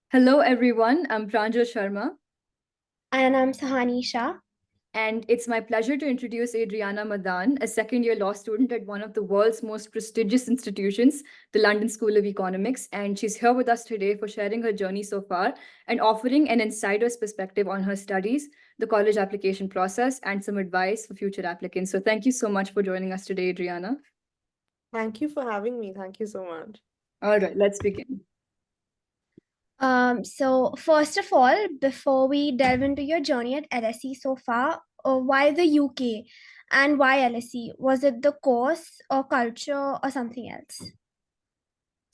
Hello, everyone. I'm Pranjal Sharma, And I'm Sahani Shah. and it's my pleasure to introduce Adriana Madan, a second year law student at one of the world's most prestigious institutions, the London School of Economics. And she's here with us today for sharing her journey so far and offering an insider's perspective on her studies, the college application process, and some advice for future applicants. So, thank you so much for joining us today, Adriana. Thank you for having me. Thank you so much. All right, let's begin. So first of all, before we delve into your journey at LSE so far, why the UK and why LSE? Was it the course or culture or something else?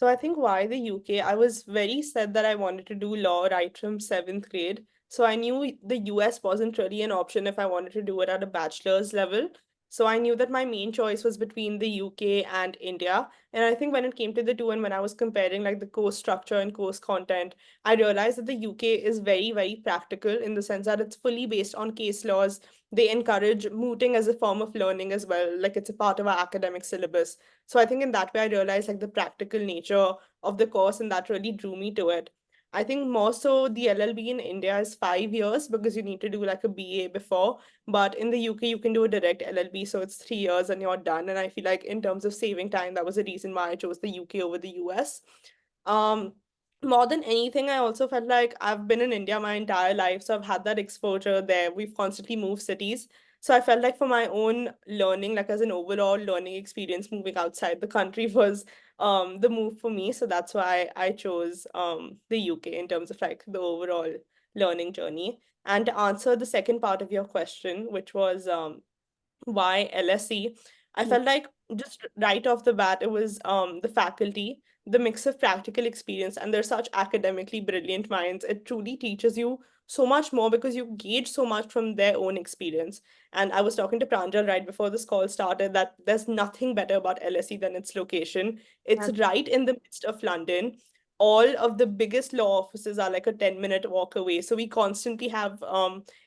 So I think why the UK, I was very set that I wanted to do law right from seventh grade. So I knew the US wasn't really an option if I wanted to do it at a bachelor's level. So I knew that my main choice was between the UK and India. And I think when it came to the two and when I was comparing like the course structure and course content, I realized that the UK is very, very practical in the sense that it's fully based on case laws. They encourage mooting as a form of learning as well, like it's a part of our academic syllabus. So I think in that way, I realized like the practical nature of the course, and that really drew me to it. I think more so the LLB in India is 5 years because you need to do like a BA before, but in the UK you can do a direct LLB, so it's 3 years and you're done. And I feel like in terms of saving time, that was the reason why I chose the UK over the US. Um, More than anything, I also felt like I've been in India my entire life, so I've had that exposure there. We've constantly moved cities. So I felt like for my own learning, like as an overall learning experience, moving outside the country was the move for me. So that's why I chose the UK in terms of like the overall learning journey. And to answer the second part of your question, which was why LSE, I Yeah. felt like just right off the bat, it was the faculty, the mix of practical experience, and they're such academically brilliant minds. It truly teaches you so much more because you gauge so much from their own experience. And I was talking to Pranjal right before this call started that there's nothing better about LSE than its location. It's right in the midst of London. All of the biggest law offices are like a 10-minute walk away. So we constantly have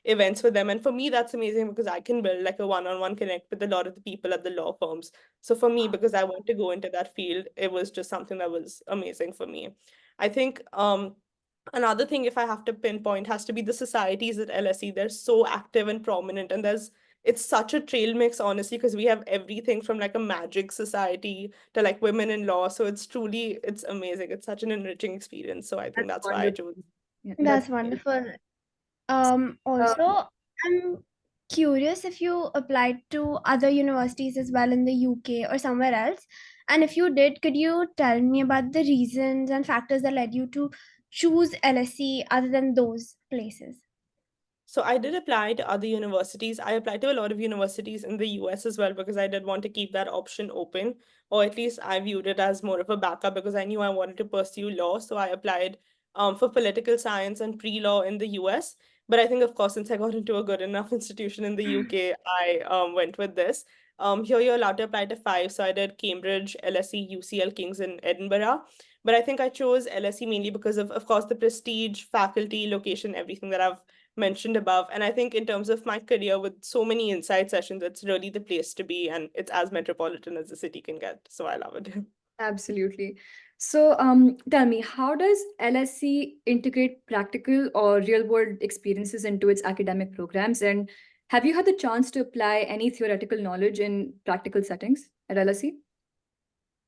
events with them. And for me, that's amazing because I can build like a one-on-one connect with a lot of the people at the law firms. So for me, because I want to go into that field, it was just something that was amazing for me. I think another thing, if I have to pinpoint, has to be the societies at LSE. They're so active and prominent, and it's such a trail mix, honestly, because we have everything from like a magic society to like women in law. So it's amazing. It's such an enriching experience. So I think That's that's why I wonderful. chose. Yeah, that's That's wonderful. Also, I'm curious if you applied to other universities as well in the UK or somewhere else. And if you did, could you tell me about the reasons and factors that led you to choose LSE other than those places? So I did apply to other universities. I applied to a lot of universities in the US as well because I did want to keep that option open, or at least I viewed it as more of a backup because I knew I wanted to pursue law. So I applied for political science and pre-law in the US. But I think, of course, since I got into a good enough institution in the UK, I went with this. Here you're allowed to apply to five. So I did Cambridge, LSE, UCL, King's, and Edinburgh. But I think I chose LSE mainly because of course, the prestige, faculty, location, everything that I've mentioned above. And I think in terms of my career with so many insight sessions, it's really the place to be and it's as metropolitan as the city can get. So I love it. absolutely. So, tell me, how does LSC integrate practical or real-world experiences into its academic programs? And have you had the chance to apply any theoretical knowledge in practical settings at LSE?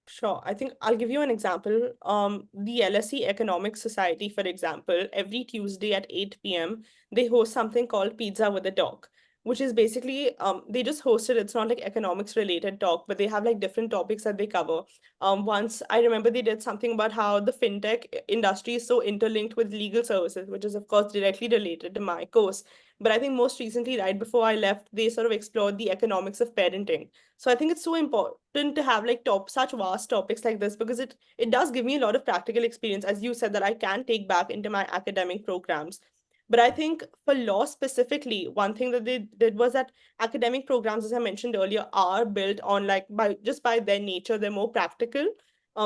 Sure. I think I'll give you an example. The LSE Economic Society, for example, every Tuesday at 8 p.m., they host something called Pizza with a Talk, which is basically they just host it. It's not like economics related talk, but they have like different topics that they cover. Once I remember they did something about how the fintech industry is so interlinked with legal services, which is of course directly related to my course. But I think most recently, right before I left, they sort of explored the economics of parenting. So I think it's so important to have like such vast topics like this because it does give me a lot of practical experience, as you said, that I can take back into my academic programs. But I think for law specifically, one thing that they did was that academic programs, as I mentioned earlier, are built on like by their nature, they're more practical.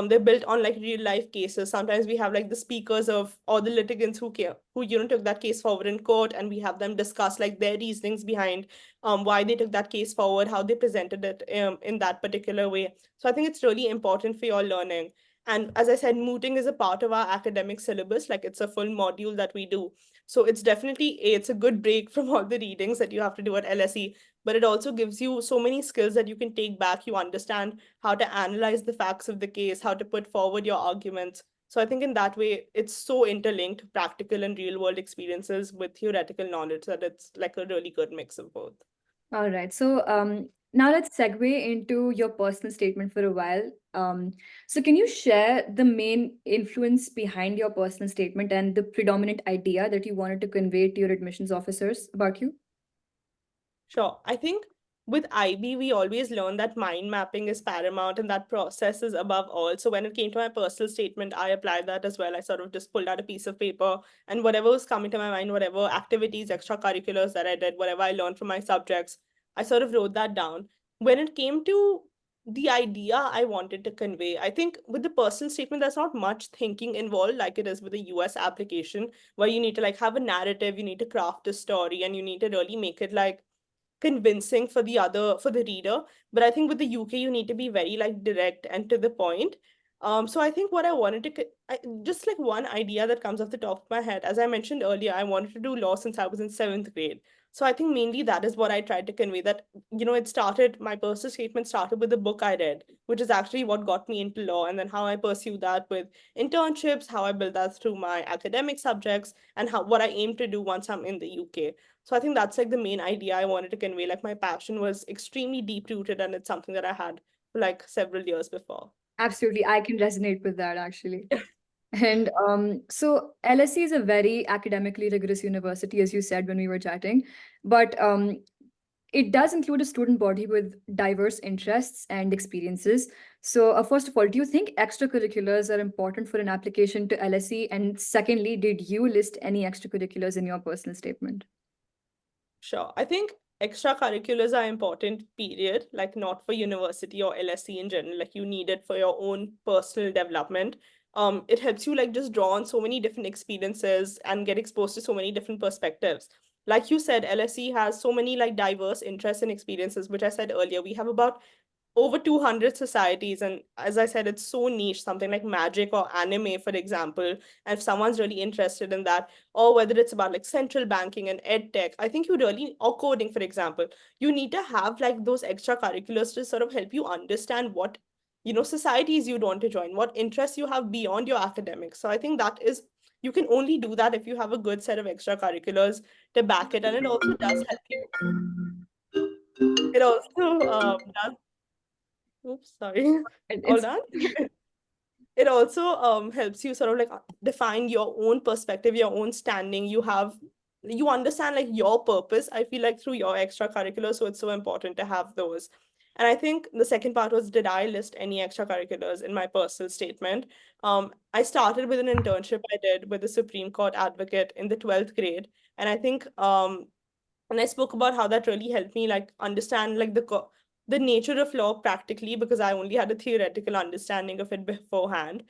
They're built on like real life cases. Sometimes we have like the speakers of or the litigants who took that case forward in court, and we have them discuss like their reasonings behind why they took that case forward, how they presented it in that particular way. So I think it's really important for your learning. And as I said, mooting is a part of our academic syllabus, like it's a full module that we do. So it's definitely it's a good break from all the readings that you have to do at LSE, but it also gives you so many skills that you can take back. You understand how to analyze the facts of the case, how to put forward your arguments. So I think in that way, it's so interlinked, practical and real world experiences with theoretical knowledge, that it's like a really good mix of both. All right. So now let's segue into your personal statement for a while. So can you share the main influence behind your personal statement and the predominant idea that you wanted to convey to your admissions officers about you? Sure. I think with IB, we always learn that mind mapping is paramount and that process is above all. So when it came to my personal statement, I applied that as well. I sort of just pulled out a piece of paper and whatever was coming to my mind, whatever activities, extracurriculars that I did, whatever I learned from my subjects, I sort of wrote that down. When it came to the idea I wanted to convey, I think with the personal statement, there's not much thinking involved like it is with a US application, where you need to like have a narrative, you need to craft a story, and you need to really make it like convincing for the reader. But I think with the UK you need to be very like direct and to the point. So I think what I wanted to just like one idea that comes off the top of my head, as I mentioned earlier, I wanted to do law since I was in seventh grade. So I think mainly that is what I tried to convey, that it started, my personal statement started with the book I read, which is actually what got me into law, and then how I pursued that with internships, how I built that through my academic subjects, and how what I aim to do once I'm in the UK. So I think that's like the main idea I wanted to convey. Like my passion was extremely deep rooted, and it's something that I had for like several years before. Absolutely, I can resonate with that actually. And so LSE is a very academically rigorous university, as you said when we were chatting, but it does include a student body with diverse interests and experiences. So, first of all, do you think extracurriculars are important for an application to LSE? And secondly, did you list any extracurriculars in your personal statement? Sure. I think extracurriculars are important, period. Like not for university or LSE in general. Like you need it for your own personal development. It helps you like just draw on so many different experiences and get exposed to so many different perspectives. Like you said, LSE has so many like diverse interests and experiences, which I said earlier. We have about over 200 societies, and as I said, it's so niche, something like magic or anime, for example. And if someone's really interested in that, or whether it's about like central banking and ed tech, I think you really, or coding, for example, you need to have like those extracurriculars to sort of help you understand what societies you'd want to join, what interests you have beyond your academics. So I think that is, you can only do that if you have a good set of extracurriculars to back it. And it also does help you, it also does, oops, sorry. All It's done. It also helps you sort of like define your own perspective, your own standing. You understand like your purpose, I feel like, through your extracurriculars. So it's so important to have those. And I think the second part was, did I list any extracurriculars in my personal statement? I started with an internship I did with the Supreme Court advocate in the 12th grade. And I think and I spoke about how that really helped me like understand like the nature of law practically, because I only had a theoretical understanding of it beforehand.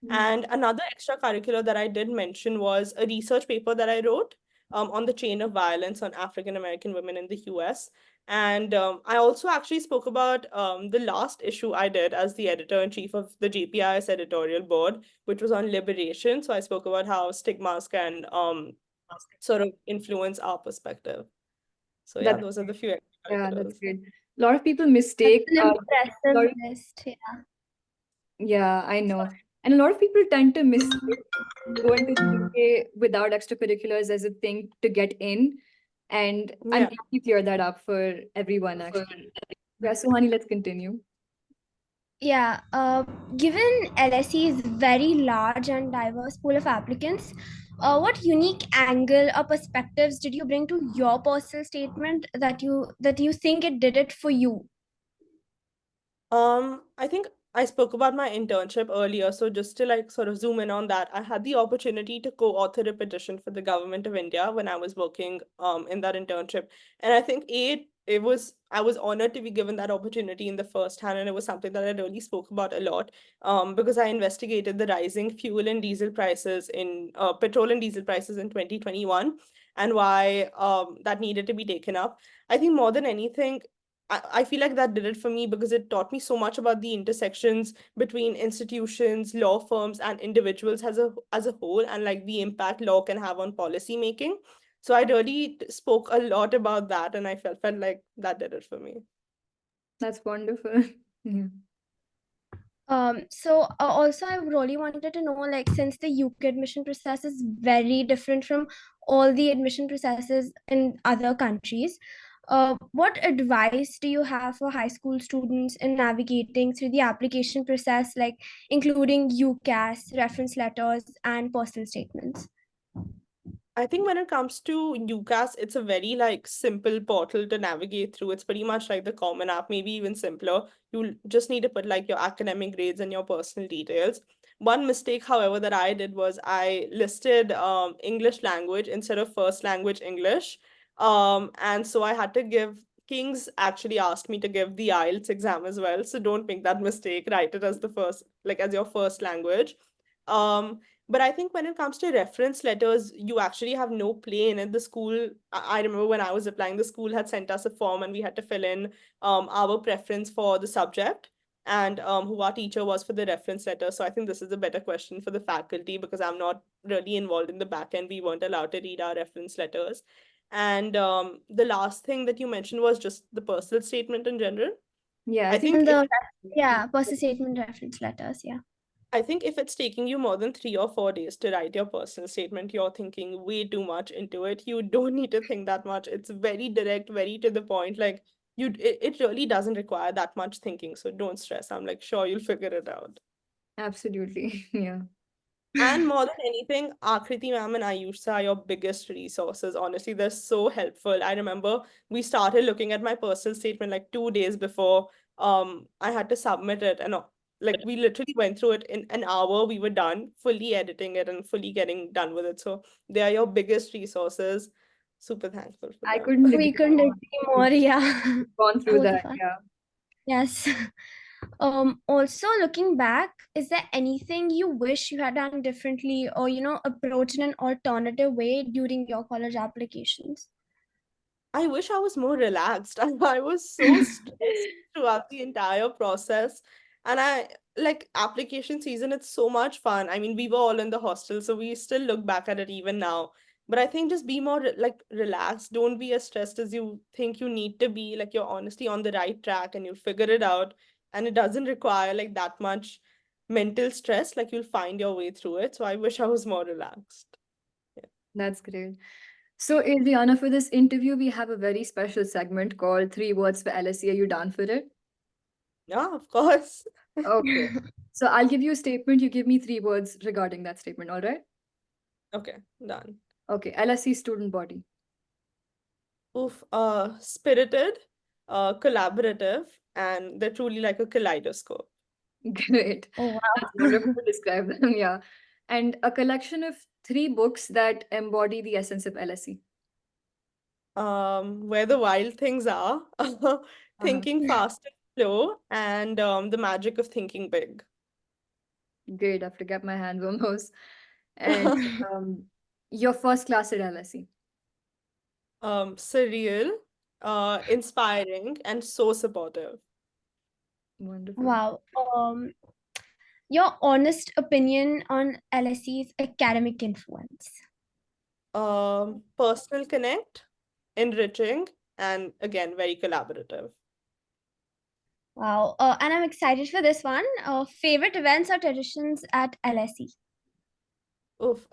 And another extracurricular that I did mention was a research paper that I wrote on the chain of violence on African American women in the US. And I also actually spoke about the last issue I did as the editor in chief of the JPIS editorial board, which was on liberation. So I spoke about how stigmas can sort of influence our perspective. So yeah, that those are the few yeah, that's extracurriculars. great. A lot of people That's mistake an lot impressive of- list. Yeah. yeah, I know. And a lot of people tend to mistake go into the UK without extracurriculars as a thing to get in. And I'm Yeah. glad you clear that up for everyone, actually. Yeah, so honey, let's continue. Yeah, given LSE's very large and diverse pool of applicants, what unique angle or perspectives did you bring to your personal statement that you think it did it for you? I think I spoke about my internship earlier. So just to like sort of zoom in on that, I had the opportunity to co-author a petition for the government of India when I was working in that internship. And I think I was honored to be given that opportunity in the first hand, and it was something that I really spoke about a lot because I investigated the rising fuel and diesel prices in petrol and diesel prices in 2021, and why that needed to be taken up. I think more than anything, I feel like that did it for me because it taught me so much about the intersections between institutions, law firms, and individuals as a whole, and like the impact law can have on policy making. So I really spoke a lot about that, and I felt like that did it for me. That's wonderful. Yeah. So also I really wanted to know, like, since the UK admission process is very different from all the admission processes in other countries, what advice do you have for high school students in navigating through the application process, like including UCAS, reference letters, and personal statements? I think when it comes to UCAS, it's a very like simple portal to navigate through. It's pretty much like the common app, maybe even simpler. You just need to put like your academic grades and your personal details. One mistake, however, that I did was I listed English language instead of first language English. And so I had to give King's actually asked me to give the IELTS exam as well. So don't make that mistake. Write it as the first, like as your first language. Um, but I think when it comes to reference letters, you actually have no play in it. The school, I remember when I was applying, the school had sent us a form and we had to fill in our preference for the subject and who our teacher was for the reference letter. So I think this is a better question for the faculty because I'm not really involved in the back end. We weren't allowed to read our reference letters. And the last thing that you mentioned was just the personal statement in general. Yeah, I I think think And if the yeah, personal statement, reference letters, yeah. I think if it's taking you more than 3 or 4 days to write your personal statement, you're thinking way too much into it. You don't need to think that much. It's very direct, very to the point. Like it really doesn't require that much thinking. So don't stress. I'm like, sure, you'll figure it out. absolutely. Yeah. And more than anything, Akriti ma'am and Ayusha are your biggest resources. Honestly, they're so helpful. I remember we started looking at my personal statement like 2 days before I had to submit it. And like we literally went through it in an hour. We were done, fully editing it and fully getting done with it. So they are your biggest resources. Super thankful for I them. couldn't We agree couldn't more. agree more, yeah. Gone through Both that. of us. Yeah. Yes. Also looking back, is there anything you wish you had done differently or, approached in an alternative way during your college applications? I wish I was more relaxed. I was so stressed throughout the entire process. And I like application season, it's so much fun. I mean, we were all in the hostel, so we still look back at it even now. But I think just be more like relaxed. Don't be as stressed as you think you need to be. Like you're honestly on the right track and you'll figure it out. And it doesn't require like that much mental stress. Like you'll find your way through it. So I wish I was more relaxed. Yeah, That's great. So, Adriana, for this interview, we have a very special segment called Three Words for LSE. Are you down for it? yeah, of course. Okay. So, I'll give you a statement. You give me three words regarding that statement. All right? Okay, done. Okay. LSE student body. Oof, spirited, collaborative, and they're truly like a kaleidoscope. Great. Oh, That's wow. wonderful to describe them. Yeah. And a collection of three books that embody the essence of LSE. Where the wild things are, Uh-huh. thinking fast and slow, and the magic of thinking big. Great. I have to get my hands on those. And um, your first class at LSE. Surreal, inspiring, and so supportive. Wonderful. Wow. Your honest opinion on LSE's academic influence. Personal connect, enriching, and again, very collaborative. Wow. And I'm excited for this one. Favorite events or traditions at LSE? Oof.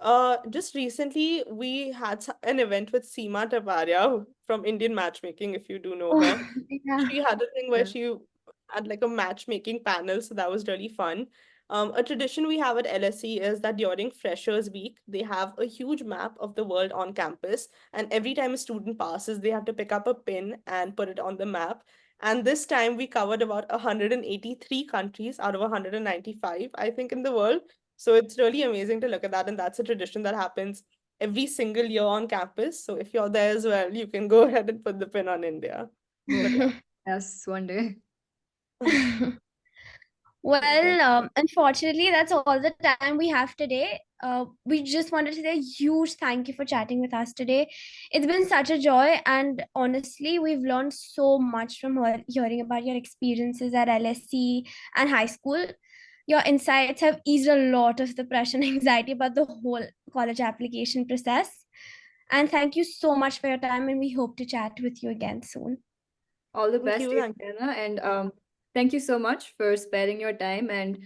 Just recently we had an event with Seema Taparia from Indian Matchmaking, if you do know Oh, her. yeah. She had a thing where Yeah. she had like a matchmaking panel, so that was really fun. A tradition we have at LSE is that during Freshers Week, they have a huge map of the world on campus, and every time a student passes, they have to pick up a pin and put it on the map. And this time we covered about 183 countries out of 195, I think, in the world. So it's really amazing to look at that. And that's a tradition that happens every single year on campus. So if you're there as well, you can go ahead and put the pin on India. But Hope. Yes, one day. yeah. Well, unfortunately, that's all the time we have today. We just wanted to say a huge thank you for chatting with us today. It's been such a joy, and honestly, we've learned so much from hearing about your experiences at LSC and high school. Your insights have eased a lot of the pressure and anxiety about the whole college application process. And thank you so much for your time, and we hope to chat with you again soon. All the Thank best, you. Thank Adriana, and thank you so much for sparing your time and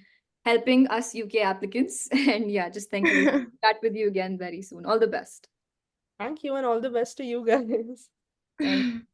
helping us UK applicants. And yeah, just thank you. We'll chat with you again very soon. All the best. thank you, and all the best to you guys. Thank